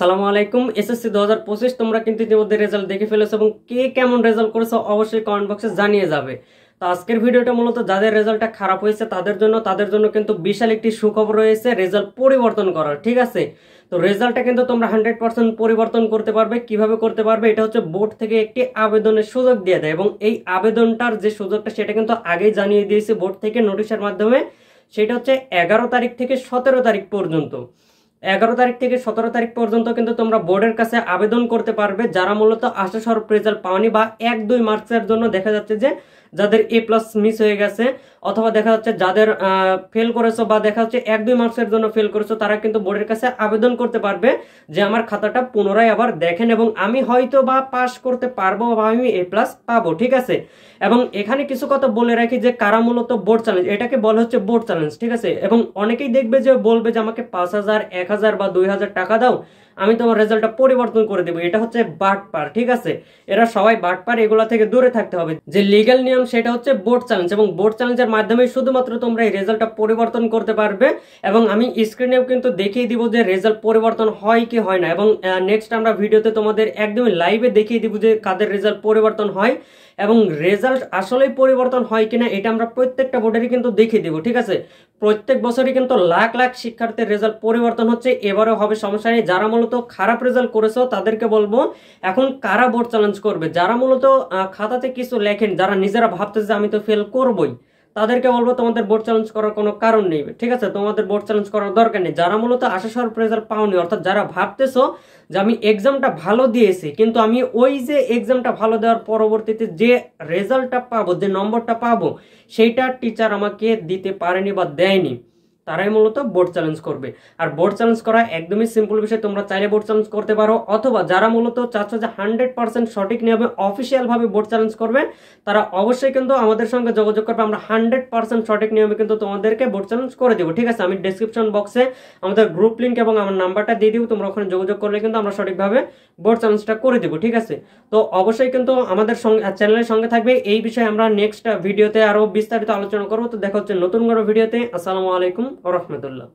আসসালামু আলাইকুম। এসএসসি 2025 তোমরা কিন্তু ইতিমধ্যে রেজাল্ট দেখে ফেলেছো এবং কে কেমন রেজাল্ট করেছো অবশ্যই কমেন্ট বক্সে জানিয়ে যাবে। তো আজকের ভিডিওটা মূলত যাদের রেজাল্টটা খারাপ হয়েছে তাদের জন্য কিন্তু বিশাল একটি সুখবর রয়েছে রেজাল্ট পরিবর্তন করার। ঠিক আছে, তো রেজাল্টটা কিন্তু তোমরা 100% পরিবর্তন করতে পারবে। কিভাবে করতে পারবে? এটা হচ্ছে বোর্ড থেকে একটি আবেদনের সুযোগ দিয়ে দেয় এবং এই আবেদনটার যে সুযোগটা সেটা কিন্তু আগেই জানিয়ে দিয়েছে বোর্ড থেকে নোটিশের মাধ্যমে। সেটা হচ্ছে 11 তারিখ থেকে 17 তারিখ পর্যন্ত। 11 তারিখ থেকে 17 তারিখ পর্যন্ত কিন্তু তোমরা বোর্ডের কাছে আবেদন করতে পারবে যারা মূলত আশাস্বরূপ রেজাল্ট পাওনি বা 1-2 মার্কসের জন্য দেখা যাচ্ছে যে যাদের A+ মিস হয়ে গেছে, অথবা দেখা যাচ্ছে যাদের ফেল করেছো বা দেখা যাচ্ছে 1-2 মার্কসের জন্য ফেল করেছো, তারা কিন্তু বোর্ডের কাছে আবেদন করতে পারবে যে আমার খাতাটা পুনরায় আবার দেখেন এবং আমি হয়তো বা পাস করতে পারবো বা আমি A+ পাবো। ঠিক আছে, এবং এখানে কিছু কথা বলে রাখি যে কারা মূলত বোর্ড চ্যালেঞ্জ, এটাকে বলা হচ্ছে বোর্ড চ্যালেঞ্জ। ঠিক আছে, এবং অনেকেই দেখবে যে বলবে যে আমাকে 5,000, 1,000 বা 2,000 টাকা দাও, আমি তোমার রেজাল্টটা পরিবর্তন করে দেবো। এটা হচ্ছে বাটপার। ঠিক আছে, এরা সবাই বাটপার, এগুলা থেকে দূরে থাকতে হবে। যে লিগ্যাল নিয়ম সেটা হচ্ছে বোর্ড চ্যালেঞ্জ এবং বোর্ড চ্যালেঞ্জের মাধ্যমে শুধুমাত্র তোমরা এই রেজাল্টটা পরিবর্তন করতে পারবে। এবং আমি স্ক্রিনেও কিন্তু দেখিয়ে দিব যে রেজাল্ট পরিবর্তন হয় কি হয় না, এবং নেক্সট আমরা ভিডিওতে তোমাদের একদমই লাইভে দেখিয়ে দিব যে কাদের রেজাল্ট পরিবর্তন হয় এবং রেজাল্ট আসলেই পরিবর্তন হয় কিনা এটা আমরা প্রত্যেকটা বোর্ডেরই কিন্তু দেখিয়ে দিব। ঠিক আছে, প্রত্যেক বছরই কিন্তু লাখ লাখ শিক্ষার্থীর রেজাল্ট পরিবর্তন হচ্ছে, এবারেও হবে, সমস্যা নেই। যারা মূলত খারাপ রেজাল্ট করেছো তাদেরকে বলবো এখন কারা বোর্ড চ্যালেঞ্জ করবে, যারা মূলত খাতাতে কিছু লেখেন, যারা নিজেরা ভাবতেছে যে আমি তো ফেল করবই, তাদেরকে বলবো তোমাদের বোর্ড চ্যালেঞ্জ করার কোনো কারণ নেই। ঠিক আছে, তোমাদের বোর্ড চ্যালেঞ্জ করার দরকার নেই। যারা মূলত আশাস্বরূপ রেজাল্ট পাওনি, অর্থাৎ যারা ভাবতেছো যে আমি এক্সামটা ভালো দিয়েছি কিন্তু আমি ওই যে এক্সামটা ভালো দেওয়ার পরবর্তীতে যে রেজাল্টটা পাবো, যে নম্বরটা পাবো, সেইটা টিচার আমাকে দিতে পারেনি বা দেয়নি, তারাই মূলত বোর্ড চ্যালেঞ্জ করবে। আর বোর্ড চ্যালেঞ্জ করা একদমই সিম্পল বিষয়, তোমরা চাইলে বোর্ড চ্যালেঞ্জ করতে পারো, অথবা যারা মূলত চাচ্ছ যে 100% সঠিক নিয়মে অফিসিয়াল ভাবে বোর্ড চ্যালেঞ্জ করবে, তারা অবশ্যই কিন্তু আমাদের সঙ্গে যোগাযোগ করবে। আমরা 100% সঠিক নিয়মে কিন্তু তোমাদেরকে বোর্ড চ্যালেঞ্জ করে দেবো। ঠিক আছে, আমি ডেসক্রিপশন বক্সে আমাদের গ্রুপ লিঙ্ক এবং আমার নাম্বারটা দিয়ে দিব, তোমরা ওখানে যোগাযোগ করলে কিন্তু আমরা সঠিকভাবে বোর্ড চ্যালেঞ্জটা করে দেবো। ঠিক আছে, তো অবশ্যই কিন্তু আমাদের সঙ্গে চ্যানেলের সঙ্গে থাকবে। এই বিষয়ে আমরা নেক্সট ভিডিওতে আরো বিস্তারিত আলোচনা করবো। তো দেখা হচ্ছে নতুন কোনো ভিডিওতে। আসসালামু আলাইকুম ওয়া রাহমাতুল্লাহ।